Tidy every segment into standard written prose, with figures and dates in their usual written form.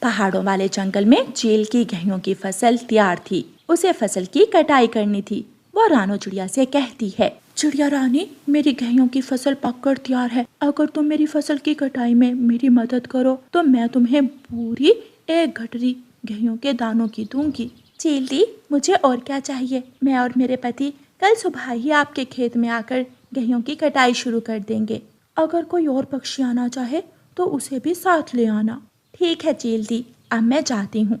पहाड़ों वाले जंगल में चील की गेहूं की फसल तैयार थी। उसे फसल की कटाई करनी थी। वो रानो चिड़िया से कहती है, चिड़िया रानी, मेरी गेहूं की फसल पककर तैयार है। अगर तुम मेरी फसल की कटाई में मेरी मदद करो तो मैं तुम्हें पूरी 1 गठरी गेहूं के दानों की दूंगी। चील दी, मुझे और क्या चाहिए। मैं और मेरे पति कल सुबह ही आपके खेत में आकर गेहूं की कटाई शुरू कर देंगे। अगर कोई और पक्षी आना चाहे तो उसे भी साथ ले आना। ठीक है चील दी, अब मैं जाती हूँ।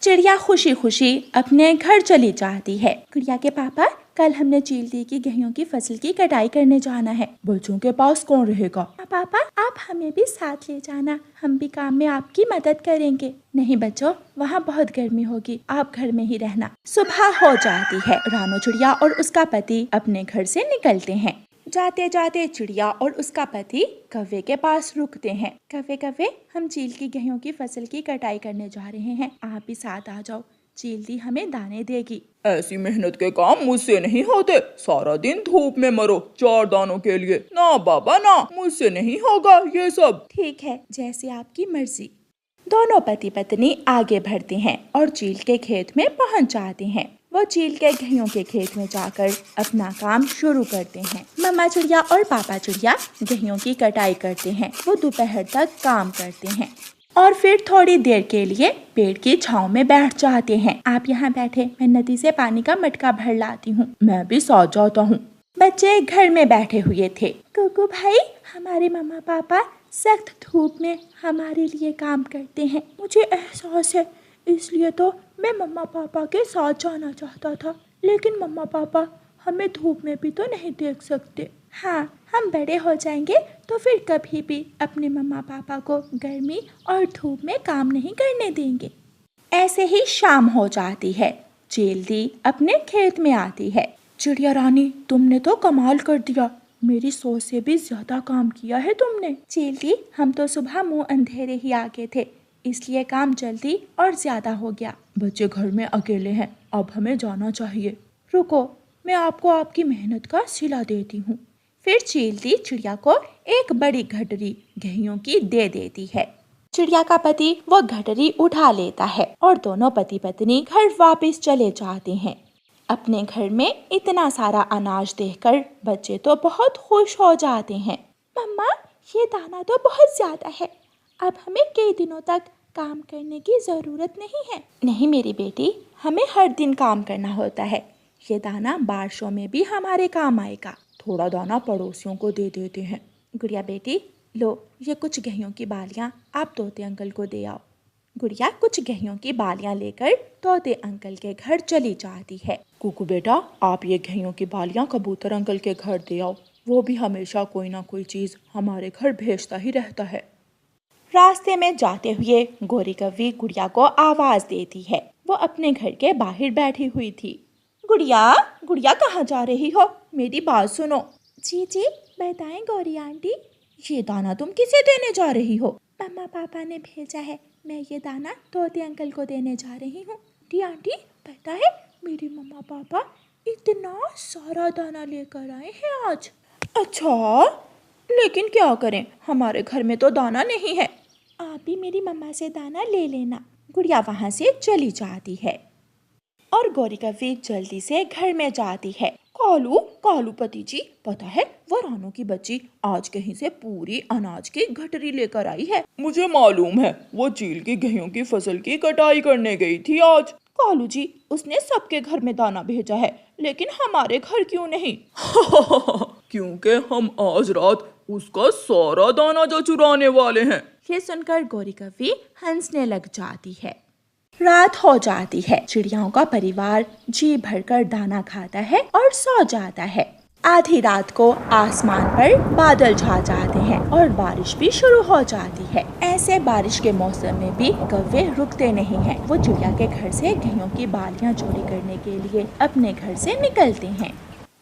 चिड़िया खुशी खुशी अपने घर चली जाती है। चिड़िया के पापा, कल हमने चील दी की गेहूं की फसल की कटाई करने जाना है। बच्चों के पास कौन रहेगा? पापा, आप हमें भी साथ ले जाना, हम भी काम में आपकी मदद करेंगे। नहीं बच्चों, वहाँ बहुत गर्मी होगी, आप घर में ही रहना। सुबह हो जाती है। रानो चिड़िया और उसका पति अपने घर से निकलते हैं। जाते जाते चिड़िया और उसका पति कौवे के पास रुकते हैं। कौवे कौवे, हम चील की गेहूं की फसल की कटाई करने जा रहे हैं, आप भी साथ आ जाओ, चील दी हमें दाने देगी। ऐसी मेहनत के काम मुझसे नहीं होते, सारा दिन धूप में मरो 4 दानों के लिए। ना बाबा ना, मुझसे नहीं होगा ये सब। ठीक है, जैसे आपकी मर्जी। दोनों पति पत्नी आगे बढ़ते हैं और चील के खेत में पहुंच जाते हैं। वो चील के गेहूं के खेत में जाकर अपना काम शुरू करते हैं। मम्मा चिड़िया और पापा चिड़िया गेहूं की कटाई करते हैं। वो दोपहर तक काम करते हैं और फिर थोड़ी देर के लिए पेड़ की छांव में बैठ जाते हैं। आप यहाँ बैठे, मैं नदी से पानी का मटका भर लाती हूँ। मैं भी साथ जाता हूँ। बच्चे घर में बैठे हुए थे। कुकू भाई, हमारे मम्मा पापा सख्त धूप में हमारे लिए काम करते हैं। मुझे एहसास है, इसलिए तो मैं मम्मा पापा के साथ जाना चाहता था, लेकिन मम्मा पापा हमें धूप में भी तो नहीं देख सकते। हाँ, हम बड़े हो जाएंगे तो फिर कभी भी अपने मम्मा पापा को गर्मी और धूप में काम नहीं करने देंगे। ऐसे ही शाम हो जाती है। चील दी अपने खेत में आती है। चिड़िया रानी, तुमने तो कमाल कर दिया, मेरी सोच से भी ज्यादा काम किया है तुमने। चील दी, हम तो सुबह मुंह अंधेरे ही आ गए थे, इसलिए काम जल्दी और ज्यादा हो गया। बच्चे घर में अकेले हैं, अब हमें जाना चाहिए। रुको, मैं आपको आपकी मेहनत का सिला देती हूँ। फिर चील दी चिड़िया को एक बड़ी गठरी गेहूं की दे देती है। चिड़िया का पति वो गठरी उठा लेता है और दोनों पति पत्नी घर वापस चले जाते हैं। अपने घर में इतना सारा अनाज देखकर बच्चे तो बहुत खुश हो जाते हैं। मम्मा, ये दाना तो बहुत ज्यादा है, अब हमें कई दिनों तक काम करने की जरूरत नहीं है। नहीं मेरी बेटी, हमें हर दिन काम करना होता है। ये दाना बारिशों में भी हमारे काम आएगा। थोड़ा दाना पड़ोसियों को दे देते हैं। गुड़िया बेटी, लो, ये कुछ गेहूं की बालियां आप तोते अंकल को दे आओ। गुड़िया कुछ गेहूं की बालियां लेकर तोते अंकल के घर चली जाती है। कुकू बेटा, आप ये गेहूं की बालियां कबूतर अंकल के घर दे आओ, वो भी हमेशा कोई ना कोई चीज हमारे घर भेजता ही रहता है। रास्ते में जाते हुए गोरी कौवी गुड़िया को आवाज देती है। वो अपने घर के बाहर बैठी हुई थी। गुड़िया, गुड़िया कहाँ जा रही हो? मेरी बात सुनो। जी जी, बताएं गौरी आंटी। ये दाना तुम किसे देने जा रही हो? मम्मा पापा ने भेजा है, मैं ये दाना तोते अंकल को देने जा रही हूँ। डी आंटी, पता है मेरे मम्मा पापा इतना सारा दाना लेकर आए हैं आज। अच्छा, लेकिन क्या करें, हमारे घर में तो दाना नहीं है। आप भी मेरी मम्मा से दाना ले लेना। गुड़िया वहाँ से चली जाती है और गौरी कौवी जल्दी से घर में जाती है। कालू, कालू पति जी, पता है वो रानू की बच्ची आज कहीं से पूरी अनाज की गठरी लेकर आई है। मुझे मालूम है, वो चील की गेहूं की फसल की कटाई करने गई थी आज। कालू जी, उसने सबके घर में दाना भेजा है, लेकिन हमारे घर क्यों नहीं? क्योंकि हम आज रात उसका सारा दाना जो चुराने वाले हैं। ये सुनकर गौरी कौवी हंसने लग जाती है। रात हो जाती है। चिड़ियाओं का परिवार जी भरकर दाना खाता है और सो जाता है। आधी रात को आसमान पर बादल छा जाते हैं और बारिश भी शुरू हो जाती है। ऐसे बारिश के मौसम में भी कौवे रुकते नहीं हैं। वो चिड़िया के घर से गेहूं की बालियां चोरी करने के लिए अपने घर से निकलते हैं।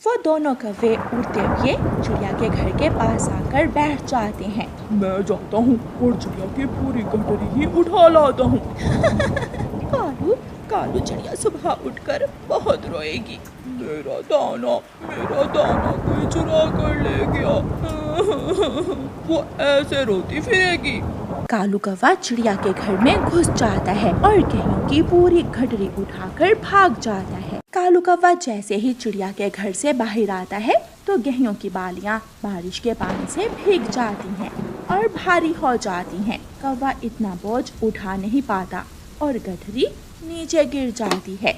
वो दोनों कौवे उड़ते हुए चिड़िया के घर के पास आकर बैठ जाते हैं। मैं जाता हूँ और चिड़िया की पूरी गठरी ही उठा लाता हूँ। कालू, कालू चिड़िया सुबह उठकर बहुत रोएगी। मेरा दाना कोई चुरा कर ले गया। वो ऐसे रोती फिरेगी। कालू कौवा चिड़िया के घर में घुस जाता है और गेहूं की पूरी गठरी उठाकर भाग जाता है। कालू कौवा जैसे ही चिड़िया के घर से बाहर आता है तो गेहूं की बालियां बारिश के पानी से भीग जाती हैं और भारी हो जाती हैं। कौवा इतना बोझ उठा नहीं पाता और गठरी नीचे गिर जाती है।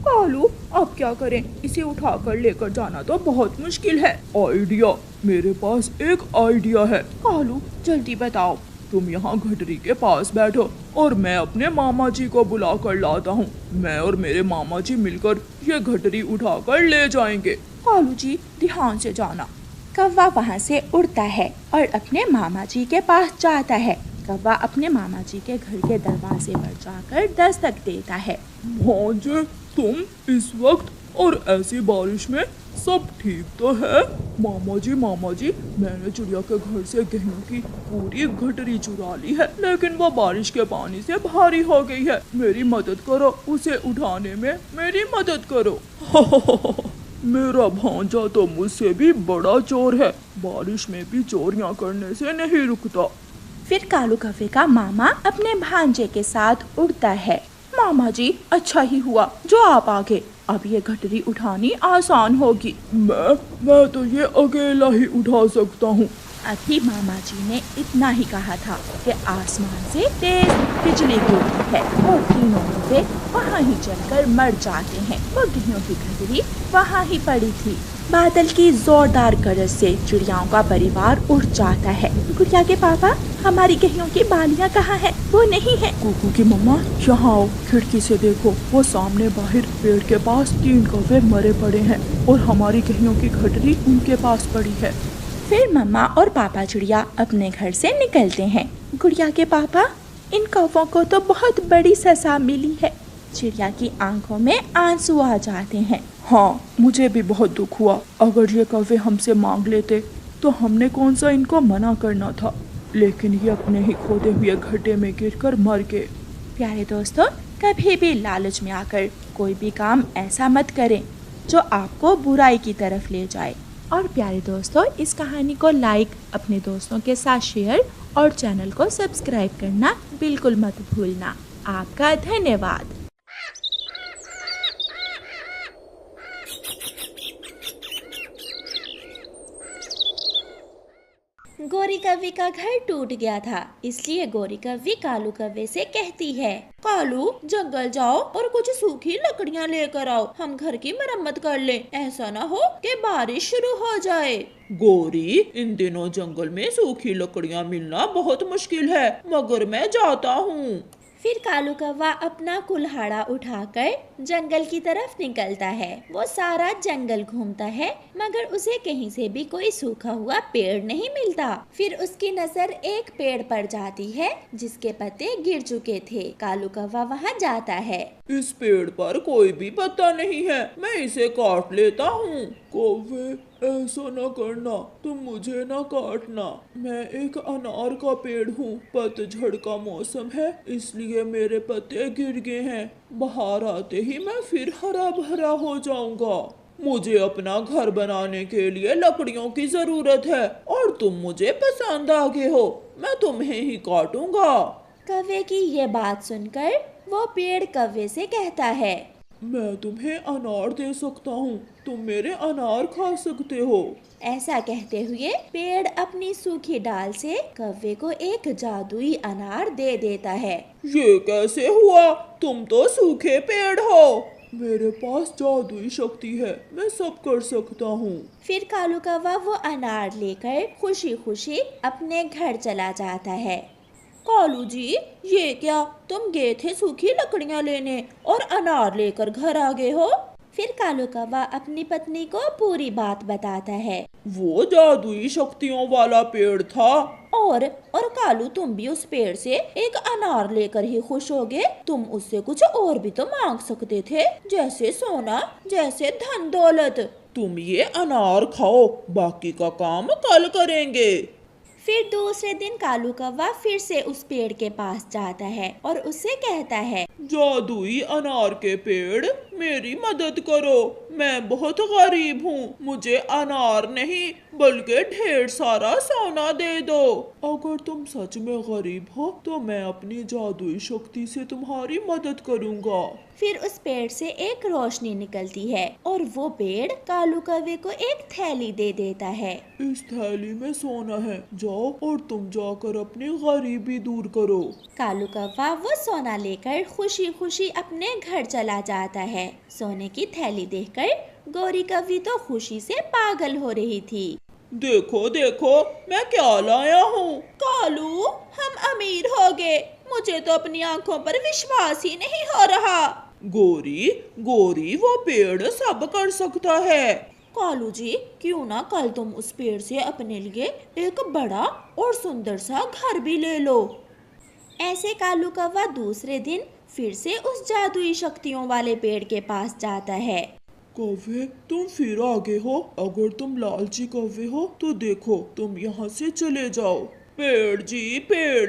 कालू, अब क्या करें? इसे उठाकर लेकर जाना तो बहुत मुश्किल है। आइडिया, मेरे पास एक आइडिया है। कालू, जल्दी बताओ। तुम यहाँ गठरी के पास बैठो और मैं अपने मामा जी को बुला कर लाता हूँ। मैं और मेरे मामा जी मिलकर ये गठरी उठाकर ले जाएंगे। कालू जी, ध्यान से जाना। कौवा वहाँ से उड़ता है और अपने मामा जी के पास जाता है। कौवा अपने मामा जी के घर के दरवाजे पर जाकर दस्तक देता है। भांजे, तुम इस वक्त और ऐसी बारिश में सब ठीक तो है? मामा जी, मैंने चिड़िया के घर से गेहूं की पूरी गठरी चुरा ली है, लेकिन वो बारिश के पानी से भारी हो गई है। मेरी मदद करो, उसे उठाने में मेरी मदद करो। मेरा भांजा तो मुझसे भी बड़ा चोर है, बारिश में भी चोरियां करने से नहीं रुकता। फिर कालू कौवे का मामा अपने भांजे के साथ उड़ता है। मामा जी, अच्छा ही हुआ जो आप आ गए, अब ये गठरी उठानी आसान होगी। मैं तो ये अकेला ही उठा सकता हूँ। अभी मामा जी ने इतना ही कहा था कि आसमान से तेज बिजली गिरती है और तीनों कौवे वहाँ ही जलकर मर जाते हैं। वो गेहूं की गठरी वहाँ ही पड़ी थी। बादल की जोरदार गरज से चिड़ियाओं का परिवार उड़ जाता है। गुड़िया के पापा, हमारी गेहूं की बालियां कहाँ है? वो नहीं है। कुकू की मम्मा, यहाँ आओ, खिड़की से देखो, वो सामने बाहर पेड़ के पास 3 कौवे मरे पड़े हैं और हमारी गेहूं की गठरी उनके पास पड़ी है। फिर मम्मा और पापा चिड़िया अपने घर से निकलते हैं। गुड़िया के पापा, इन कौवों को तो बहुत बड़ी सजा मिली है। चिड़िया की आंखों में आंसू आ जाते हैं। हाँ, मुझे भी बहुत दुख हुआ। अगर ये कौवे हमसे मांग लेते तो हमने कौन सा इनको मना करना था, लेकिन ये अपने ही खोदे हुए गड्ढे में गिरकर मर गए। प्यारे दोस्तों, कभी भी लालच में आकर कोई भी काम ऐसा मत करें जो आपको बुराई की तरफ ले जाए। और प्यारे दोस्तों, इस कहानी को लाइक, अपने दोस्तों के साथ शेयर और चैनल को सब्सक्राइब करना बिल्कुल मत भूलना। आपका धन्यवाद। गोरी कौवे का घर टूट गया था, इसलिए गोरी कौवी कालू कौवे से कहती है, कालू, जंगल जाओ और कुछ सूखी लकड़ियाँ लेकर आओ, हम घर की मरम्मत कर लें। ऐसा ना हो कि बारिश शुरू हो जाए। गोरी, इन दिनों जंगल में सूखी लकड़ियाँ मिलना बहुत मुश्किल है, मगर मैं जाता हूँ। फिर कालू कौवा अपना कुल्हाड़ा उठाकर जंगल की तरफ निकलता है। वो सारा जंगल घूमता है, मगर उसे कहीं से भी कोई सूखा हुआ पेड़ नहीं मिलता। फिर उसकी नजर एक पेड़ पर जाती है जिसके पत्ते गिर चुके थे। कालू कौवा वहाँ जाता है। इस पेड़ पर कोई भी पत्ता नहीं है, मैं इसे काट लेता हूँ। कौवे, ऐसा न करना, तुम मुझे न काटना। मैं एक अनार का पेड़ हूँ, पतझड़ का मौसम है इसलिए मेरे पत्ते गिर गए हैं। बाहर आते ही मैं फिर हरा भरा हो जाऊंगा। मुझे अपना घर बनाने के लिए लकड़ियों की जरूरत है और तुम मुझे पसंद आ गए हो, मैं तुम्हें ही काटूंगा। कौवे की ये बात सुनकर वो पेड़ कौवे से कहता है, मैं तुम्हें अनार दे सकता हूँ, तुम मेरे अनार खा सकते हो। ऐसा कहते हुए पेड़ अपनी सूखी डाल से कौवे को एक जादुई अनार दे देता है। ये कैसे हुआ? तुम तो सूखे पेड़ हो। मेरे पास जादुई शक्ति है, मैं सब कर सकता हूँ। फिर कालू कौवा वो अनार लेकर खुशी खुशी अपने घर चला जाता है। कालू जी, ये क्या, तुम गए थे सूखी लकड़ियाँ लेने और अनार लेकर घर आ गए हो? फिर कालू कौवा अपनी पत्नी को पूरी बात बताता है। वो जादुई शक्तियों वाला पेड़ था। और कालू, तुम भी उस पेड़ से एक अनार लेकर ही खुश हो गए? तुम उससे कुछ और भी तो मांग सकते थे, जैसे सोना, जैसे धन दौलत। तुम ये अनार खाओ, बाकी का काम कल करेंगे। फिर दूसरे दिन कालू कौवा फिर से उस पेड़ के पास जाता है और उससे कहता है, जादुई अनार के पेड़, मेरी मदद करो, मैं बहुत गरीब हूँ, मुझे अनार नहीं बल्कि ढेर सारा सोना दे दो। अगर तुम सच में गरीब हो तो मैं अपनी जादुई शक्ति से तुम्हारी मदद करूँगा। फिर उस पेड़ से एक रोशनी निकलती है और वो पेड़ कालू कौवे को एक थैली दे देता है। इस थैली में सोना है, जाओ और तुम जाकर अपनी गरीबी दूर करो। कालू कौवा वो सोना लेकर खुशी खुशी अपने घर चला जाता है। सोने की थैली देखकर गौरी कौवी तो खुशी से पागल हो रही थी। देखो देखो मैं क्या लाया हूँ। कालू, हम अमीर हो गए, मुझे तो अपनी आंखों पर विश्वास ही नहीं हो रहा। गोरी गोरी वो पेड़ सब कर सकता है। कालू जी, क्यों ना कल तुम उस पेड़ से अपने लिए एक बड़ा और सुंदर सा घर भी ले लो। ऐसे कालू कौवा दूसरे दिन फिर से उस जादुई शक्तियों वाले पेड़ के पास जाता है। कौवे तुम फिर आगे हो, अगर तुम लालची कौवे हो तो देखो तुम यहाँ से चले जाओ। पेड़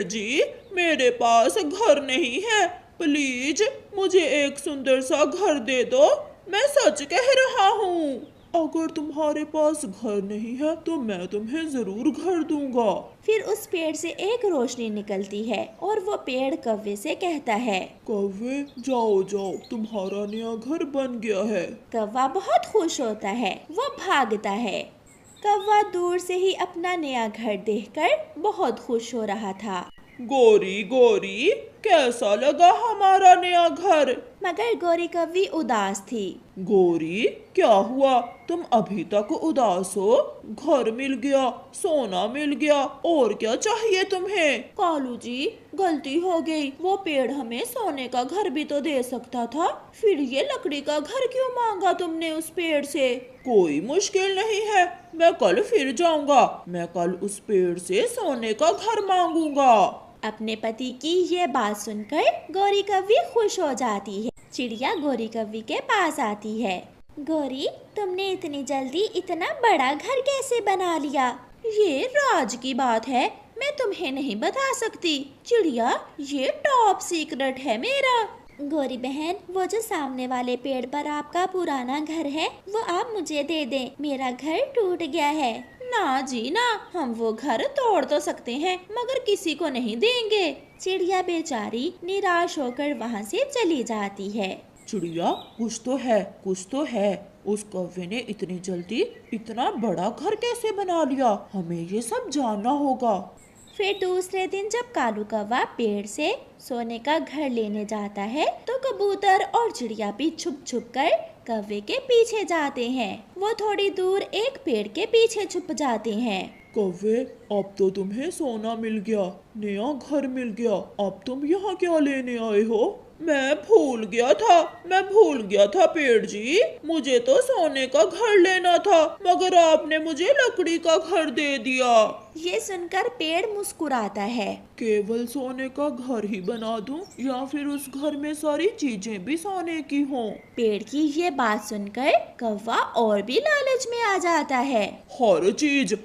जी मेरे पास घर नहीं है, प्लीज मुझे एक सुंदर सा घर दे दो, मैं सच कह रहा हूँ। अगर तुम्हारे पास घर नहीं है तो मैं तुम्हें जरूर घर दूंगा। फिर उस पेड़ से एक रोशनी निकलती है और वो पेड़ कौवे से कहता है, कौवे जाओ जाओ, तुम्हारा नया घर बन गया है। कौवा बहुत खुश होता है, वो भागता है। कौवा दूर से ही अपना नया घर देखकर बहुत खुश हो रहा था। गोरी गोरी कैसा लगा हमारा नया घर? मगर गौरी कौवी उदास थी। गोरी क्या हुआ, तुम अभी तक उदास हो? घर मिल गया, सोना मिल गया, और क्या चाहिए तुम्हें? कालू जी, गलती हो गई, वो पेड़ हमें सोने का घर भी तो दे सकता था, फिर ये लकड़ी का घर क्यों मांगा तुमने उस पेड़ से? कोई मुश्किल नहीं है, मैं कल फिर जाऊंगा, मैं कल उस पेड़ से सोने का घर मांगूंगा। अपने पति की ये बात सुनकर गौरी कौवी खुश हो जाती है। चिड़िया गौरी कौवी के पास आती है। गौरी, तुमने इतनी जल्दी इतना बड़ा घर कैसे बना लिया? ये राज की बात है, मैं तुम्हें नहीं बता सकती। चिड़िया, ये टॉप सीक्रेट है मेरा। गौरी बहन, वो जो सामने वाले पेड़ पर आपका पुराना घर है वो आप मुझे दे दें, मेरा घर टूट गया है। ना जी ना, हम वो घर तोड़ तो सकते हैं मगर किसी को नहीं देंगे। चिड़िया बेचारी निराश होकर वहाँ से चली जाती है। चिड़िया कुछ तो है, उस कौवे ने इतनी जल्दी इतना बड़ा घर कैसे बना लिया, हमें ये सब जानना होगा। फिर दूसरे दिन जब कालू कौवा पेड़ से सोने का घर लेने जाता है तो कबूतर और चिड़िया भी छुप छुप कर कौवे के पीछे जाते हैं। वो थोड़ी दूर एक पेड़ के पीछे छुप जाते हैं। कौवे अब तो तुम्हें सोना मिल गया, नया घर मिल गया, अब तुम यहाँ क्या लेने आए हो? मैं भूल गया था पेड़ जी, मुझे तो सोने का घर लेना था मगर आपने मुझे लकड़ी का घर दे दिया। ये सुनकर पेड़ मुस्कुराता है। केवल सोने का घर ही बना दूं या फिर उस घर में सारी चीजें भी सोने की हों? पेड़ की ये बात सुनकर कौवा और भी लालच में आ जाता है। हर चीज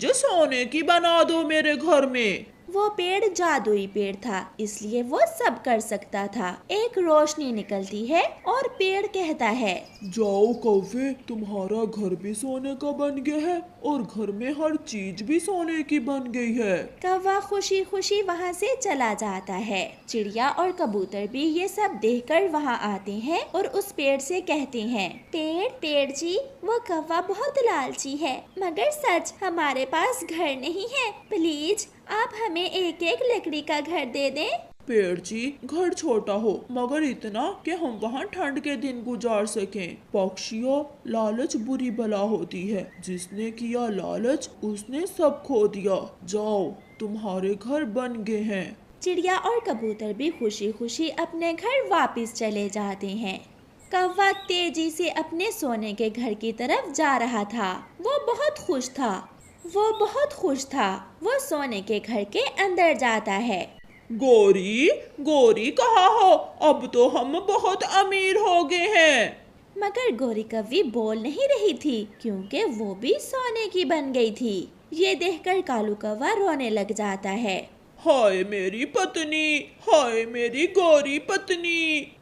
सोने की बना दो मेरे घर में। वो पेड़ जादुई पेड़ था, इसलिए वो सब कर सकता था। एक रोशनी निकलती है और पेड़ कहता है, जाओ कौवे, तुम्हारा घर भी सोने का बन गया है और घर में हर चीज भी सोने की बन गई है। कौवा खुशी खुशी वहाँ से चला जाता है। चिड़िया और कबूतर भी ये सब देखकर वहाँ आते हैं और उस पेड़ से कहते हैं, पेड़ जी, वो कौवा बहुत लालची है मगर सच हमारे पास घर नहीं है, प्लीज आप हमें एक एक लकड़ी का घर दे दें। पेड़ जी, घर छोटा हो मगर इतना कि हम वहाँ ठंड के दिन गुजार सकें। पक्षियों, लालच बुरी बला होती है, जिसने किया लालच उसने सब खो दिया। जाओ, तुम्हारे घर बन गए हैं। चिड़िया और कबूतर भी खुशी खुशी अपने घर वापस चले जाते हैं। कौवा तेजी से अपने सोने के घर की तरफ जा रहा था। वो बहुत खुश था। वो सोने के घर के अंदर जाता है। गोरी कहाँ हो? अब तो हम बहुत अमीर हो गए हैं। मगर गौरी कौवी बोल नहीं रही थी क्योंकि वो भी सोने की बन गई थी। ये देखकर कालू कौवा रोने लग जाता है। हाय मेरी पत्नी, हाय मेरी गोरी पत्नी,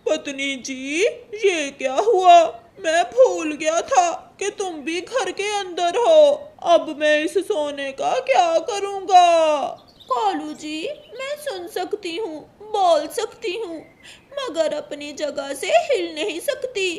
पत्नी जी, ये क्या हुआ? मैं भूल गया था कि तुम भी घर के अंदर हो। अब मैं इस सोने का क्या करूँगा? कालू जी, मैं सुन सकती हूँ, बोल सकती हूँ, मगर अपनी जगह से हिल नहीं सकती।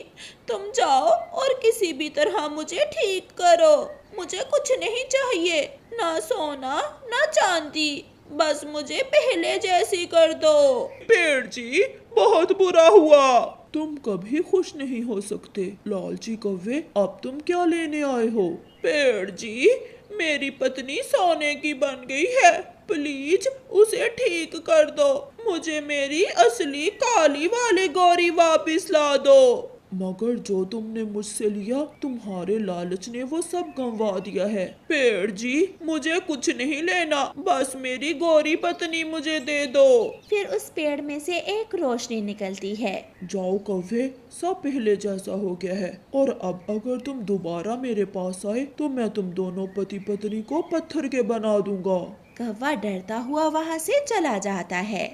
तुम जाओ और किसी भी तरह मुझे ठीक करो। मुझे कुछ नहीं चाहिए, ना सोना ना चांदी, बस मुझे पहले जैसी कर दो। पेड़ जी, बहुत बुरा हुआ। तुम कभी खुश नहीं हो सकते। लालची कौवे, अब तुम क्या लेने आए हो? पेड़ जी, मेरी पत्नी सोने की बन गई है, प्लीज उसे ठीक कर दो। मुझे मेरी असली काली वाली गौरी वापस ला दो। मगर जो तुमने मुझसे लिया, तुम्हारे लालच ने वो सब गंवा दिया है। पेड़ जी, मुझे कुछ नहीं लेना, बस मेरी गौरी पत्नी मुझे दे दो। फिर उस पेड़ में से एक रोशनी निकलती है। जाओ कौवे, सब पहले जैसा हो गया है, और अब अगर तुम दोबारा मेरे पास आए तो मैं तुम दोनों पति पत्नी को पत्थर के बना दूंगा। कौवा डरता हुआ वहाँ से चला जाता है।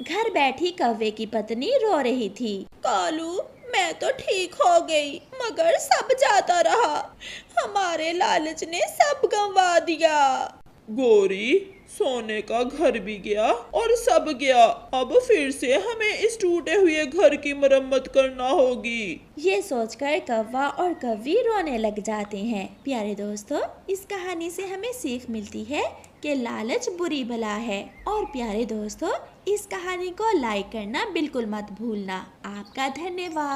घर बैठी कौवे की पत्नी रो रही थी। कालू, मैं तो ठीक हो गई, मगर सब जाता रहा। हमारे लालच ने सब गंवा दिया। गौरी, सोने का घर भी गया और सब गया। अब फिर से हमें इस टूटे हुए घर की मरम्मत करना होगी। ये सोचकर कौवा और कौवी रोने लग जाते हैं। प्यारे दोस्तों, इस कहानी से हमें सीख मिलती है कि लालच बुरी बला है। और प्यारे दोस्तों, इस कहानी को लाइक करना बिल्कुल मत भूलना। आपका धन्यवाद।